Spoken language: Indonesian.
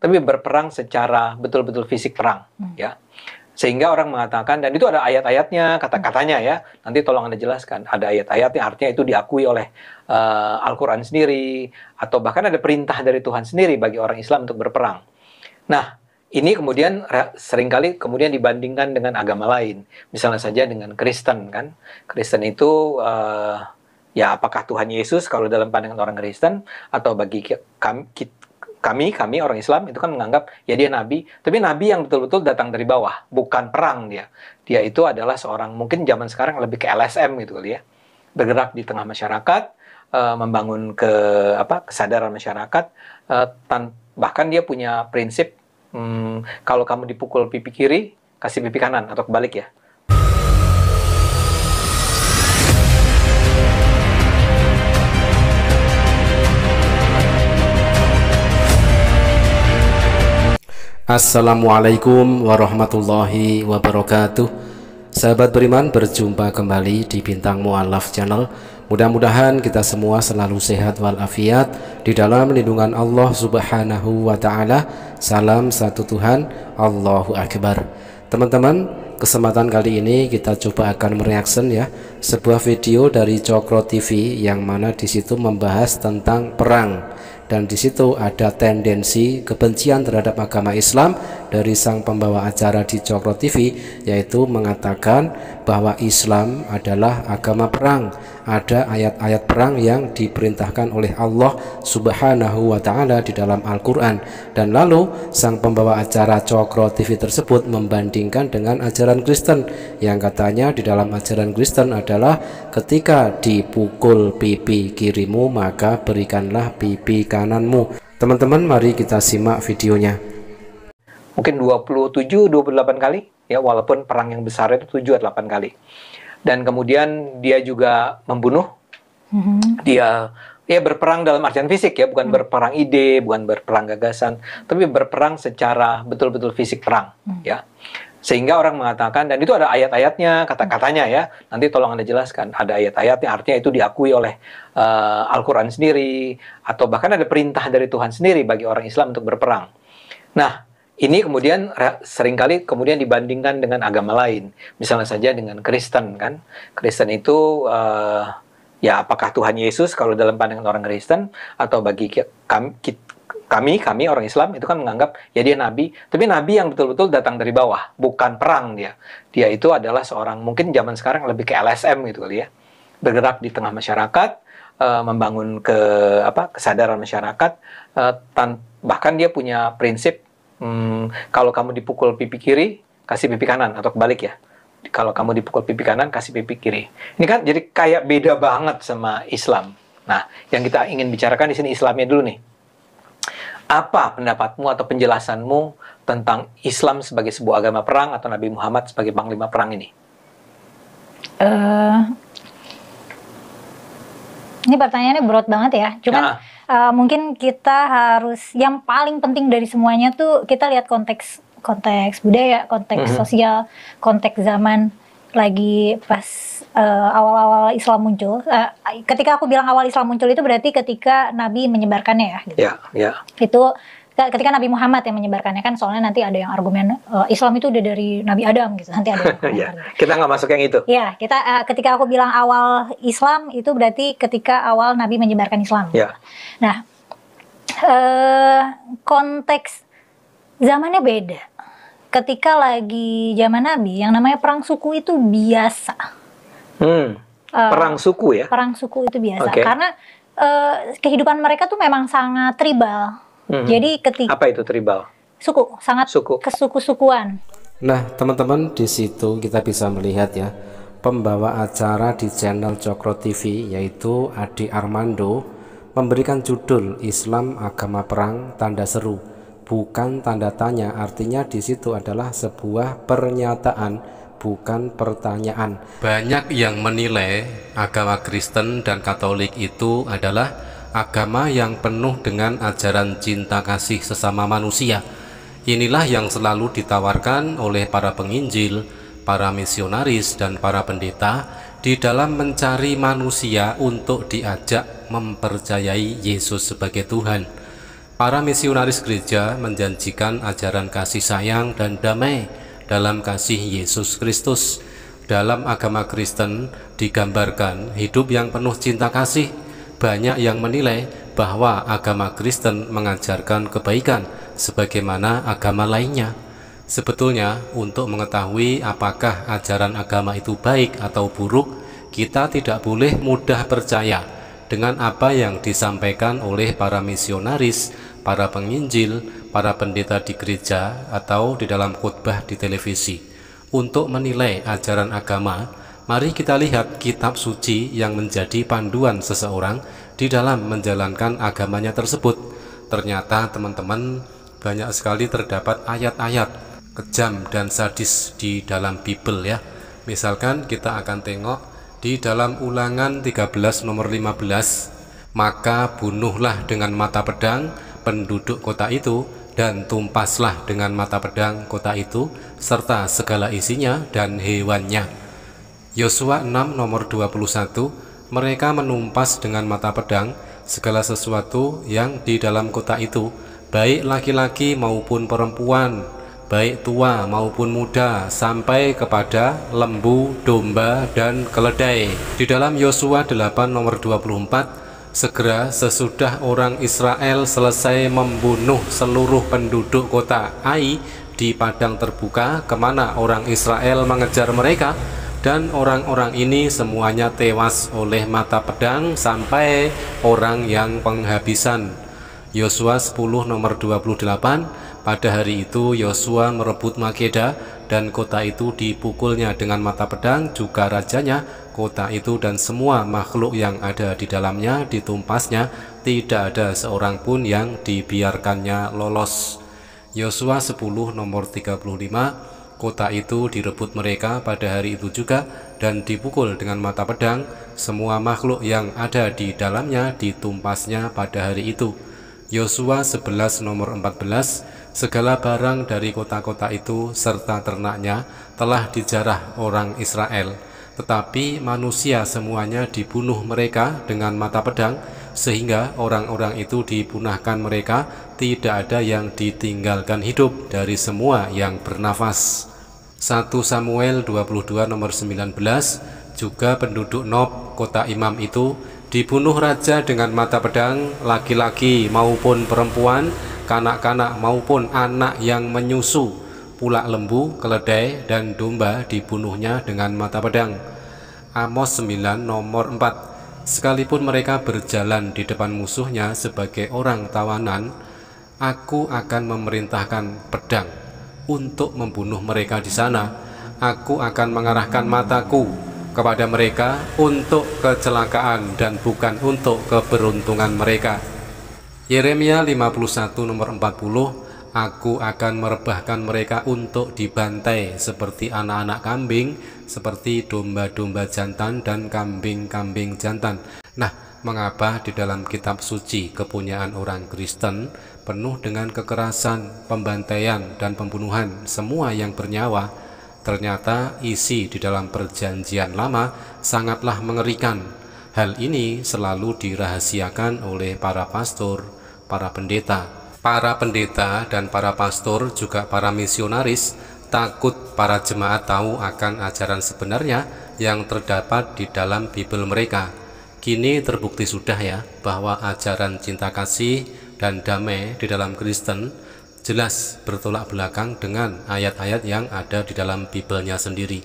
tapi berperang secara betul-betul fisik perang, ya. Sehingga orang mengatakan, dan itu ada ayat-ayatnya, kata-katanya ya. Nanti tolong Anda jelaskan. Ada ayat-ayatnya, artinya itu diakui oleh Al-Quran sendiri, atau bahkan ada perintah dari Tuhan sendiri bagi orang Islam untuk berperang. Nah, ini kemudian seringkali kemudian dibandingkan dengan agama lain. Misalnya saja dengan Kristen, kan. Kristen itu, ya apakah Tuhan Yesus kalau dalam pandangan orang Kristen, atau bagi kami orang Islam itu kan menganggap ya dia nabi, tapi nabi yang betul-betul datang dari bawah, bukan perang dia. Dia itu adalah seorang, mungkin zaman sekarang lebih ke LSM gitu kali ya. Bergerak di tengah masyarakat, membangun kesadaran masyarakat, bahkan dia punya prinsip kalau kamu dipukul pipi kiri, kasih pipi kanan atau kebalik ya. Assalamualaikum warahmatullahi wabarakatuh. Sahabat beriman, berjumpa kembali di Bintang Mu'allaf Channel. Mudah-mudahan kita semua selalu sehat walafiat di dalam lindungan Allah Subhanahu wa ta'ala. Salam satu Tuhan, Allahu Akbar. Teman-teman, kesempatan kali ini kita coba akan mereaction ya sebuah video dari Cokro TV yang mana di situ membahas tentang perang. Dan di situ ada tendensi kebencian terhadap agama Islam dari sang pembawa acara di Cokro TV, yaitu mengatakan bahwa Islam adalah agama perang. Ada ayat-ayat perang yang diperintahkan oleh Allah Subhanahu wa ta'ala di dalam Al-Quran. Dan lalu sang pembawa acara Cokro TV tersebut membandingkan dengan ajaran Kristen, yang katanya di dalam ajaran Kristen adalah ketika dipukul pipi kirimu maka berikanlah pipi kananmu. Teman-teman, mari kita simak videonya. Mungkin 27-28 kali ya, walaupun perang yang besar itu 7-8 kali. Dan kemudian dia juga membunuh. Dia berperang dalam artian fisik ya, bukan berperang ide, bukan berperang gagasan, tapi berperang secara betul-betul fisik perang ya. Sehingga orang mengatakan, dan itu ada ayat-ayatnya, kata-katanya ya. Nanti tolong Anda jelaskan. Ada ayat-ayatnya, artinya itu diakui oleh Al-Quran sendiri, atau bahkan ada perintah dari Tuhan sendiri bagi orang Islam untuk berperang. Nah, ini kemudian seringkali kemudian dibandingkan dengan agama lain. Misalnya saja dengan Kristen, kan. Kristen itu, ya apakah Tuhan Yesus kalau dalam pandangan orang Kristen, atau bagi kami orang Islam itu kan menganggap ya dia nabi, tapi nabi yang betul-betul datang dari bawah, bukan perang dia. Dia itu adalah seorang, mungkin zaman sekarang lebih ke LSM gitu kali ya. Bergerak di tengah masyarakat, membangun kesadaran masyarakat, bahkan dia punya prinsip kalau kamu dipukul pipi kiri, kasih pipi kanan atau kebalik ya. Kalau kamu dipukul pipi kanan, kasih pipi kiri. Ini kan jadi kayak beda banget sama Islam. Nah, yang kita ingin bicarakan di sini Islamnya dulu nih. Apa pendapatmu atau penjelasanmu tentang Islam sebagai sebuah agama perang atau Nabi Muhammad sebagai panglima perang ini? Ini pertanyaannya berat banget ya. Cuman mungkin kita harus, yang paling penting dari semuanya tuh kita lihat konteks budaya, konteks sosial, konteks zaman lagi pas awal-awal Islam muncul. Ketika aku bilang awal Islam muncul itu berarti ketika Nabi menyebarkannya ya. Gitu. Itu ketika Nabi Muhammad yang menyebarkannya, kan soalnya nanti ada yang argumen Islam itu udah dari Nabi Adam gitu. Nanti ada yang kita nggak masuk yang itu. Ya, ketika aku bilang awal Islam itu berarti ketika awal Nabi menyebarkan Islam. Nah, konteks zamannya beda. Ketika lagi zaman Nabi, yang namanya perang suku itu biasa. Perang suku ya? Perang suku itu biasa. Karena kehidupan mereka tuh memang sangat tribal. Jadi ketika... Apa itu tribal? Suku, sangat kesuku-sukuan. Nah, teman-teman, di situ kita bisa melihat ya, pembawa acara di channel Cokro TV yaitu Adi Armando memberikan judul Islam Agama Perang Tanda Seru, bukan tanda tanya. Artinya di situ adalah sebuah pernyataan, bukan pertanyaan. Banyak yang menilai agama Kristen dan Katolik itu adalah agama yang penuh dengan ajaran cinta kasih sesama manusia. Inilah yang selalu ditawarkan oleh para penginjil, para misionaris, dan para pendeta di dalam mencari manusia untuk diajak mempercayai Yesus sebagai Tuhan. Para misionaris gereja menjanjikan ajaran kasih sayang dan damai dalam kasih Yesus Kristus. Dalam agama Kristen digambarkan hidup yang penuh cinta kasih. Banyak yang menilai bahwa agama Kristen mengajarkan kebaikan sebagaimana agama lainnya. Sebetulnya untuk mengetahui apakah ajaran agama itu baik atau buruk, kita tidak boleh mudah percaya dengan apa yang disampaikan oleh para misionaris, para penginjil, para pendeta di gereja, atau di dalam khotbah di televisi. Untuk menilai ajaran agama, mari kita lihat kitab suci yang menjadi panduan seseorang di dalam menjalankan agamanya tersebut. Ternyata teman-teman, banyak sekali terdapat ayat-ayat kejam dan sadis di dalam Bible ya. Misalkan kita akan tengok di dalam Ulangan 13 nomor 15, maka bunuhlah dengan mata pedang penduduk kota itu, dan tumpaslah dengan mata pedang kota itu serta segala isinya dan hewannya. Yosua 6 nomor 21, mereka menumpas dengan mata pedang segala sesuatu yang di dalam kota itu, baik laki-laki maupun perempuan, baik tua maupun muda, sampai kepada lembu, domba, dan keledai. Di dalam Yosua 8 nomor 24, segera sesudah orang Israel selesai membunuh seluruh penduduk kota Ai di padang terbuka kemana orang Israel mengejar mereka, dan orang-orang ini semuanya tewas oleh mata pedang sampai orang yang penghabisan. Yosua 10 nomor 28, pada hari itu Yosua merebut Makeda dan kota itu dipukulnya dengan mata pedang, juga rajanya, kota itu dan semua makhluk yang ada di dalamnya ditumpasnya, tidak ada seorang pun yang dibiarkannya lolos. Yosua 10 nomor 35, kota itu direbut mereka pada hari itu juga dan dipukul dengan mata pedang, semua makhluk yang ada di dalamnya ditumpasnya pada hari itu. Yosua 11 nomor 14, segala barang dari kota-kota itu serta ternaknya telah dijarah orang Israel, tetapi manusia semuanya dibunuh mereka dengan mata pedang, sehingga orang-orang itu dipunahkan mereka, tidak ada yang ditinggalkan hidup dari semua yang bernafas. 1 Samuel 22 nomor 19, juga penduduk Nob, kota imam itu, dibunuh raja dengan mata pedang, laki-laki maupun perempuan, kanak-kanak maupun anak yang menyusu, pula lembu, keledai, dan domba dibunuhnya dengan mata pedang. Amos 9 nomor 4, sekalipun mereka berjalan di depan musuhnya sebagai orang tawanan, aku akan memerintahkan pedang untuk membunuh mereka di sana. Aku akan mengarahkan mataku kepada mereka untuk kecelakaan dan bukan untuk keberuntungan mereka. Yeremia 51 nomor 40, aku akan merebahkan mereka untuk dibantai seperti anak-anak kambing, seperti domba-domba jantan dan kambing-kambing jantan. Nah, mengapa di dalam kitab suci kepunyaan orang Kristen penuh dengan kekerasan, pembantaian, dan pembunuhan semua yang bernyawa? Ternyata isi di dalam perjanjian lama sangatlah mengerikan. Hal ini selalu dirahasiakan oleh para pastor, para pendeta. Para pendeta dan para pastor, juga para misionaris, takut para jemaat tahu akan ajaran sebenarnya yang terdapat di dalam Bible mereka. Kini terbukti sudah ya bahwa ajaran cinta kasih dan damai di dalam Kristen jelas bertolak belakang dengan ayat-ayat yang ada di dalam Bible-nya sendiri.